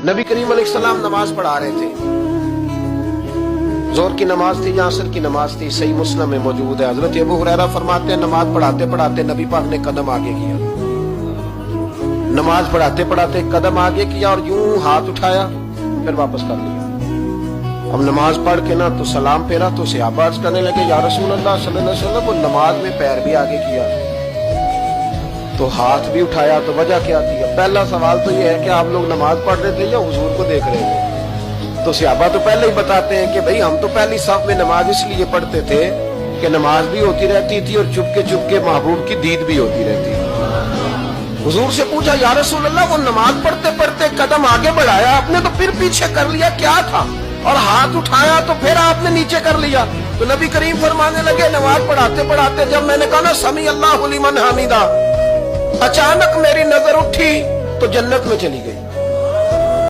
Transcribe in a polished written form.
نبی کریم علیہ السلام نماز پڑھا رہے تھے، ظہر کی نماز تھی یا عصر کی نماز تھی، صحیح مسلم میں موجود ہے۔ حضرت ابو ہریرہ فرماتے ہیں نماز پڑھاتے پڑھاتے نبی پاک نے قدم آگے کیا، نماز پڑھاتے پڑھاتے قدم آگے کیا اور یوں ہاتھ اٹھایا پھر واپس کر لیا۔ اب نماز پڑھ کے نا تو سلام پھیرا تو صحابہ عرض کرنے لگے یا رسول اللہ صلی اللہ علیہ وسلم، وہ نماز میں پیر بھی آگے کیا تو ہاتھ بھی اٹھایا، تو وجہ کیا تھی؟ پہلا سوال تو یہ ہے کہ آپ لوگ نماز پڑھ رہے تھے یا حضور کو دیکھ رہے تھے؟ تو صحابہ تو پہلے ہی بتاتے ہیں کہ بھئی ہم تو پہلی صف میں نماز اس لیے پڑھتے تھے کہ نماز بھی ہوتی رہتی تھی اور چپ کے محبوب کی دید بھی ہوتی رہتی تھی۔ حضور سے پوچھا یا رسول اللہ، وہ نماز پڑھتے پڑھتے قدم آگے بڑھایا آپ نے تو پھر پیچھے کر لیا، کیا تھا؟ اور ہاتھ اٹھایا تو پھر آپ نے نیچے کر لیا۔ تو نبی کریم فرمانے لگے نماز پڑھاتے پڑھاتے جب میں نے کہا نا سمیع اللہ لمن حمیدہ، اچانک میری نظر اٹھی تو جنت میں چلی گئی۔